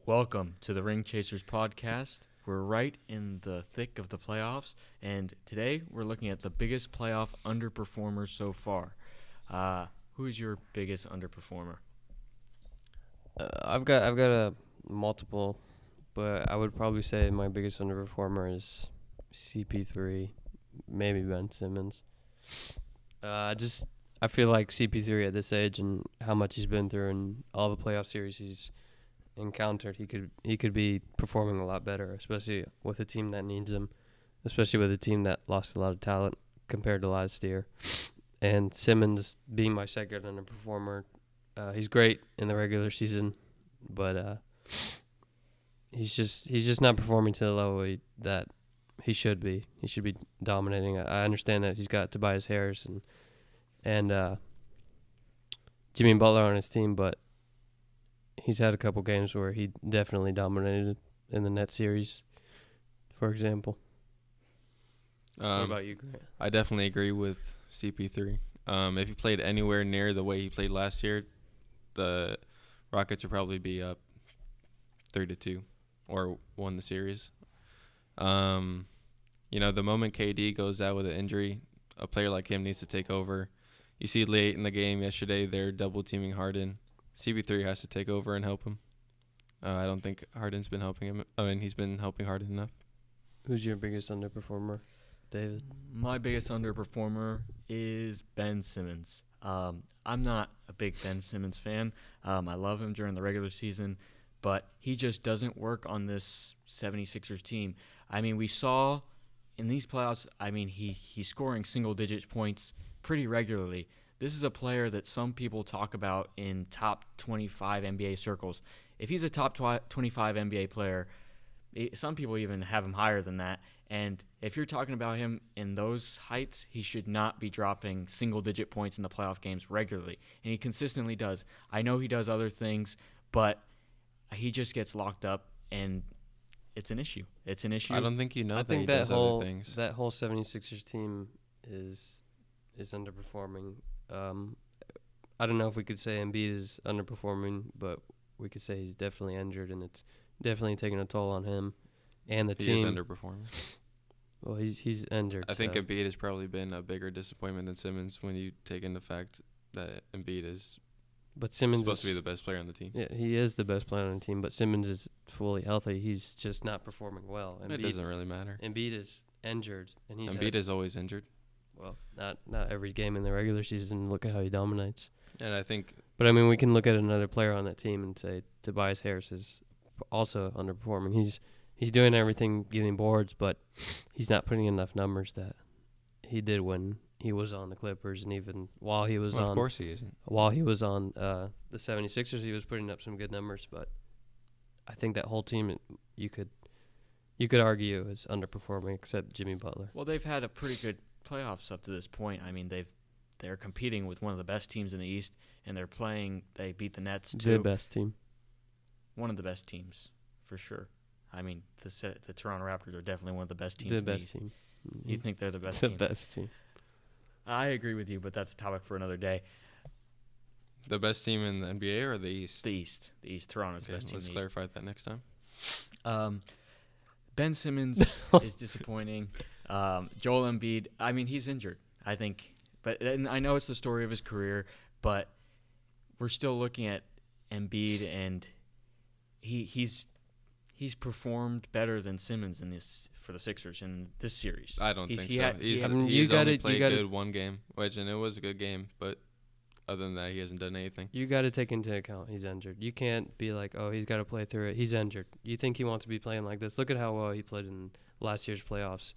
Welcome to the Ring Chasers podcast. We're right in the thick of the playoffs, and today we're looking at the biggest playoff underperformers so far. Who's your biggest underperformer? I've got a multiple, but I would probably say my biggest underperformer is CP3, maybe Ben Simmons. I feel like CP3 at this age and how much he's been through and all the playoff series he's encountered, he could be performing a lot better, especially with a team that needs him, especially with a team that lost a lot of talent compared to last year. And Simmons being my second underperformer, he's great in the regular season, but he's just not performing to the level that he should be. He should be dominating. I understand that he's got Tobias Harris and Jimmy Butler on his team, but he's had a couple games where he definitely dominated in the net series, for example. What about you, Grant? I definitely agree with CP3. If he played anywhere near the way he played last year, the Rockets would probably be up 3-2 or won the series. The moment KD goes out with an injury, a player like him needs to take over. You see late in the game yesterday, they're double-teaming Harden. CP3 has to take over and help him. I don't think Harden's been helping him. He's been helping Harden enough. Who's your biggest underperformer, David? My biggest underperformer is Ben Simmons. I'm not a big Ben Simmons fan. I love him during the regular season, but he just doesn't work on this 76ers team. I mean, we saw in these playoffs, he's scoring single-digit points pretty regularly. This is a player that some people talk about in top 25 NBA circles. If he's a top 25 NBA player, some people even have him higher than that. And if you're talking about him in those heights, he should not be dropping single-digit points in the playoff games regularly. And he consistently does. I know he does other things, but he just gets locked up, and it's an issue. It's an issue. I don't think he does other things. That whole 76ers team is underperforming. I don't know if we could say Embiid is underperforming, but we could say he's definitely injured, and it's definitely taking a toll on him and the team. He is underperforming. Well, he's injured. I think Embiid has probably been a bigger disappointment than Simmons when you take into fact that Embiid is supposed to be the best player on the team. Yeah, he is the best player on the team, but Simmons is fully healthy. He's just not performing well. It doesn't really matter. Embiid is injured, and Embiid is always injured. Well, not every game in the regular season. Look at how he dominates. And I think... But, we can look at another player on that team and say Tobias Harris is also underperforming. He's doing everything, getting boards, but he's not putting enough numbers that he did when he was on the Clippers, and even while he was of course he isn't. While he was on the 76ers, he was putting up some good numbers, but I think that whole team, you could argue is underperforming except Jimmy Butler. Well, they've had a pretty good playoffs up to this point. I mean, they're competing with one of the best teams in the East, and they beat the Nets too. The best team. One of the best teams, for sure. I mean, the Toronto Raptors are definitely one of the best teams in the East. Team. You think they're the best team? The best team. I agree with you, but that's a topic for another day. The best team in the NBA or the East? The East. Toronto's the best team in the East. Let's clarify that next time. Ben Simmons is disappointing. Joel Embiid, he's injured, I think. And I know it's the story of his career, but we're still looking at Embiid, and he's performed better than Simmons for the Sixers in this series. I don't think so. He's only played good one game, and it was a good game, but other than that, he hasn't done anything. You got to take into account he's injured. You can't be like, oh, he's got to play through it. He's injured. You think he wants to be playing like this? Look at how well he played in last year's playoffs.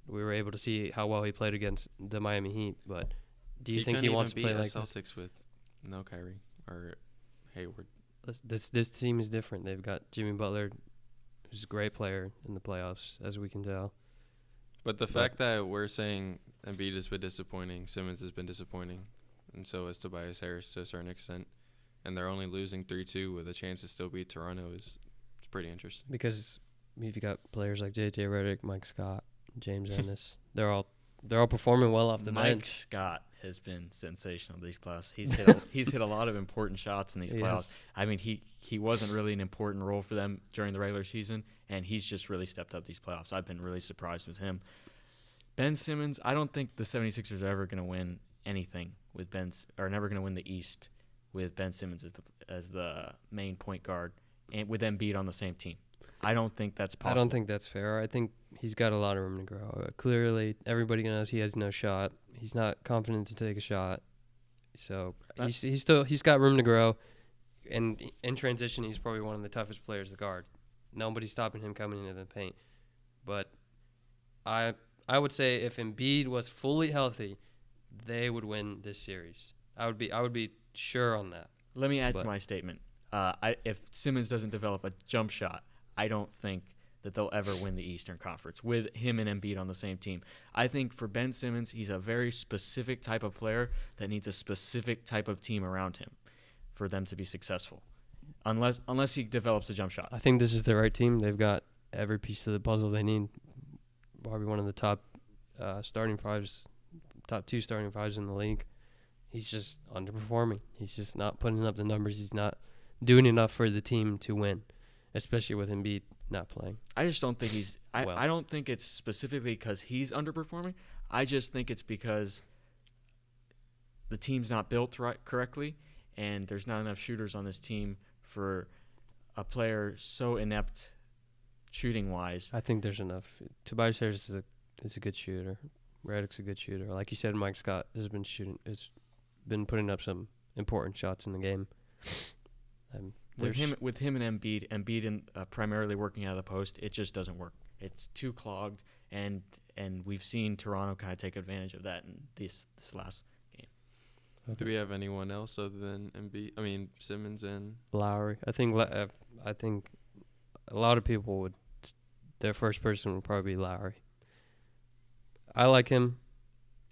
We were able to see how well he played against the Miami Heat, but do you think he wants to play like Celtics this? with no Kyrie or Hayward? This team is different. They've got Jimmy Butler, who's a great player in the playoffs, as we can tell. But the fact that we're saying Embiid has been disappointing, Simmons has been disappointing, and so has Tobias Harris to a certain extent, and they're only losing 3-2 with a chance to still beat Toronto it's pretty interesting. Because you've got players like J.J. Redick, Mike Scott, James Ennis. They're all performing well off the bench. Mike Scott. has been sensational these playoffs. He's hit a lot of important shots in these playoffs. Yes. I mean, he wasn't really an important role for them during the regular season, and he's just really stepped up these playoffs. I've been really surprised with him. Ben Simmons, I don't think the 76ers are ever going to win anything with or never going to win the East with Ben Simmons as the main point guard and with Embiid on the same team. I don't think that's possible. I don't think that's fair. I think he's got a lot of room to grow. Clearly, everybody knows he has no shot. He's not confident to take a shot. So he's got room to grow. And in transition, he's probably one of the toughest players to guard. Nobody's stopping him coming into the paint. But I would say if Embiid was fully healthy, they would win this series. I would be sure on that. Let me add to my statement. If Simmons doesn't develop a jump shot, I don't think that they'll ever win the Eastern Conference with him and Embiid on the same team. I think for Ben Simmons, he's a very specific type of player that needs a specific type of team around him for them to be successful, unless he develops a jump shot. I think this is the right team. They've got every piece of the puzzle they need. Probably one of the top two starting fives in the league. He's just underperforming. He's just not putting up the numbers. He's not doing enough for the team to win, especially with Embiid not playing. I just don't think he's – I don't think it's specifically because he's underperforming. I just think it's because the team's not built correctly, and there's not enough shooters on this team for a player so inept shooting-wise. I think there's enough. Tobias Harris is a good shooter. Redick's a good shooter. Like you said, Mike Scott has been been putting up some important shots in the game. With him and Embiid primarily working out of the post, it just doesn't work. It's too clogged, and we've seen Toronto kind of take advantage of that in this last game. Do we have anyone else other than Embiid? I mean, Simmons and Lowry. I think a lot of people would. Their first person would probably be Lowry. I like him.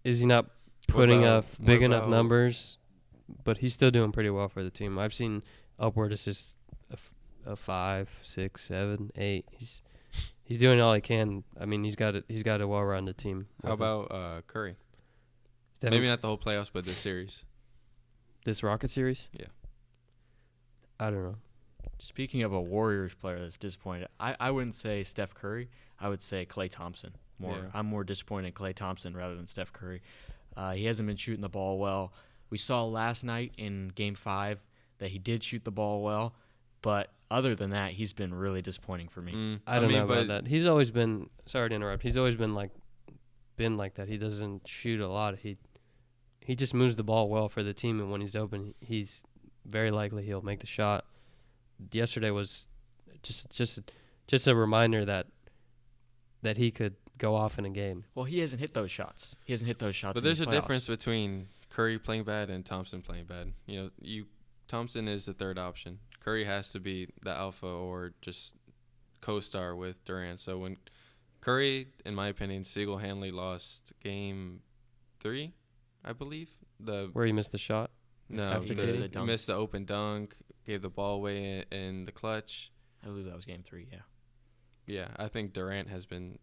Is he not putting up big enough numbers? But he's still doing pretty well for the team. I've seen upward assists of 5, 6, 7, 8. He's doing all he can. I mean, he's got a well-rounded team. How about Curry? Maybe not the whole playoffs, but this series. This Rocket series? Yeah. I don't know. Speaking of a Warriors player that's disappointed, I wouldn't say Steph Curry. I would say Klay Thompson. I'm more disappointed in Klay Thompson rather than Steph Curry. He hasn't been shooting the ball well. We saw last night in Game 5 that he did shoot the ball well, but other than that, he's been really disappointing for me. I don't know about that. He's always been – sorry to interrupt. He's always been like that. He doesn't shoot a lot. He just moves the ball well for the team, and when he's open, he's very likely he'll make the shot. Yesterday was just a reminder that he could go off in a game. Well, he hasn't hit those shots. But there's a difference between Curry playing bad and Thompson playing bad. Thompson is the third option. Curry has to be the alpha or just co-star with Durant. So when Curry, in my opinion, single-handedly lost Game 3, I believe. Where he missed the shot? No, he missed the open dunk, gave the ball away in the clutch. I believe that was Game 3, yeah. Yeah, I think Durant has been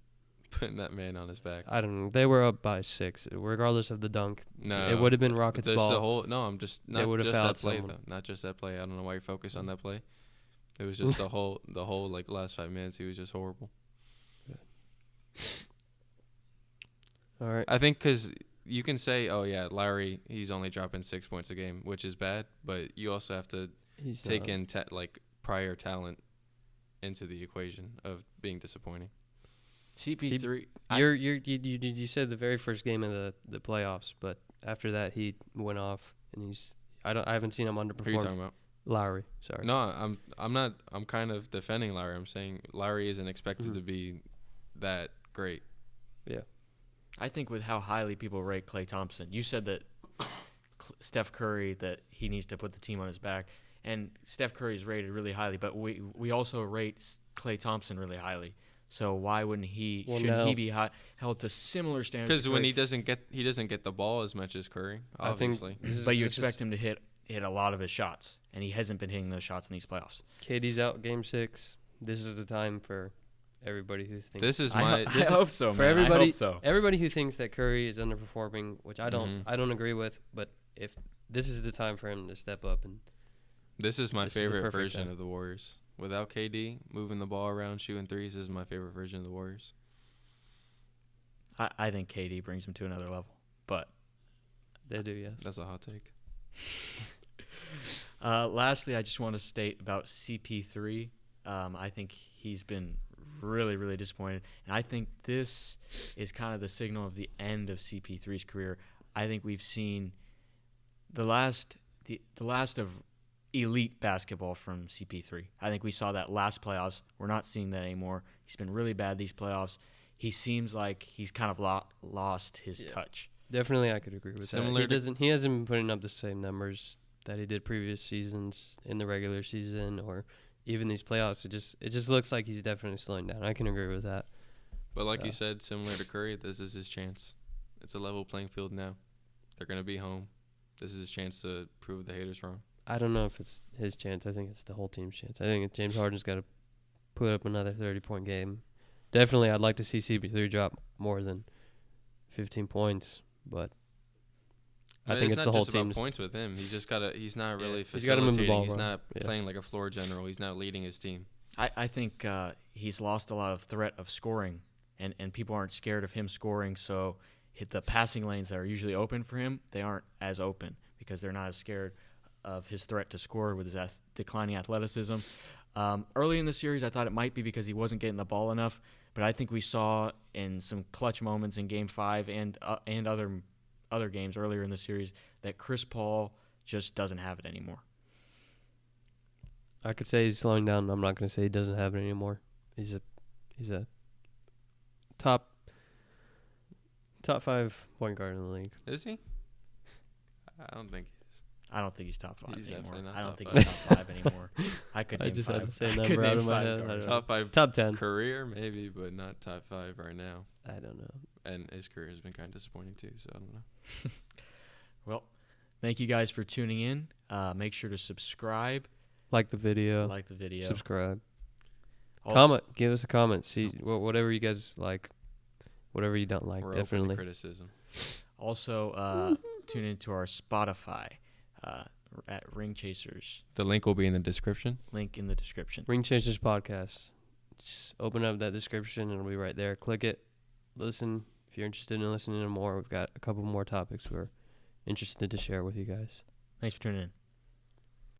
putting that man on his back. I don't know. They were up by 6, regardless of the dunk. No, it would have been Rockets' ball. I'm just not just that play though. Not just that play. I don't know why you focus on that play. It was just the whole like last 5 minutes. He was just horrible. All right. I think because you can say, oh yeah, Lowry, he's only dropping 6 points a game, which is bad. But you also have to take in prior talent into the equation of being disappointing. CP3. You said the very first game of the playoffs, but after that he went off, and I haven't seen him underperform. Who are you talking about? Lowry, sorry. No, I'm not. I'm kind of defending Lowry. I'm saying Lowry isn't expected to be that great. Yeah. I think with how highly people rate Klay Thompson, you said that Steph Curry, that he needs to put the team on his back, and Steph Curry is rated really highly, but we also rate Klay Thompson really highly. So why wouldn't he? Shouldn't he be held to similar standards? Because when he doesn't get the ball as much as Curry, obviously. But you expect him to hit a lot of his shots, and he hasn't been hitting those shots in these playoffs. KD's out Game 6. This is the time for everybody who thinks This is I, my. ho- I This is, hope so, for man. I everybody- hope so. everybody who thinks that Curry is underperforming, which I don't Mhm. I don't agree with, but if this is the time for him to step up, and this is my This is the favorite perfect version time. of the Warriors. Without KD moving the ball around, shooting threes, this is my favorite version of the Warriors. I think KD brings him to another level. But they do, yes. That's a hot take. lastly, I just want to state about CP3. I think he's been really, really disappointed. And I think this is kind of the signal of the end of CP3's career. I think we've seen the last of elite basketball from CP3. I think we saw that last playoffs. We're not seeing that anymore. He's been really bad these playoffs. He seems like he's kind of lost his touch. Definitely, I could agree with Similar that. to- He hasn't been putting up the same numbers that he did previous seasons in the regular season or even these playoffs. It just looks like he's definitely slowing down. I can agree with that. But like Yeah. you said, similar to Curry, this is his chance. It's a level playing field now. They're going to be home. This is his chance to prove the haters wrong. I don't know if it's his chance. I think it's the whole team's chance. I think James Harden's got to put up another 30-point game. Definitely, I'd like to see CP3 drop more than 15 points, but I think it's the whole It's not team's. just about points with him. He's just got to. He's not really He's gotta move the facilitating. ball, He's bro. not Yeah. playing like a floor general. He's not leading his team. I think he's lost a lot of threat of scoring, and people aren't scared of him scoring. So hit the passing lanes that are usually open for him, they aren't as open because they're not as scared of his threat to score with his declining athleticism. Early in the series, I thought it might be because he wasn't getting the ball enough, but I think we saw in some clutch moments in Game 5 and other games earlier in the series that Chris Paul just doesn't have it anymore. I could say he's slowing down. I'm not going to say he doesn't have it anymore. He's a top 5 point guard in the league. Is he? I don't think he is. I don't think he's top 5 He's anymore. definitely not I don't top think five. he's top 5 anymore. I could I name just 5. had to say a I number could out name of my 5 head. I guards. don't know. Top 5 Top 10. career, maybe, but not top 5 right now. I don't know. And his career has been kind of disappointing too, so I don't know. Well, thank you guys for tuning in. Make sure to subscribe, Like the video. like the video. Subscribe. Also- Comment. Give us a comment. See whatever you guys like. Whatever you don't like. We're open to Definitely. criticism. Also, tune into our Spotify at Ring Chasers. The link will be in the description. Link in the description. Ring Chasers Podcast. Just open up that description and it'll be right there. Click it. Listen. If you're interested in listening to more, we've got a couple more topics we're interested to share with you guys. Thanks for tuning in.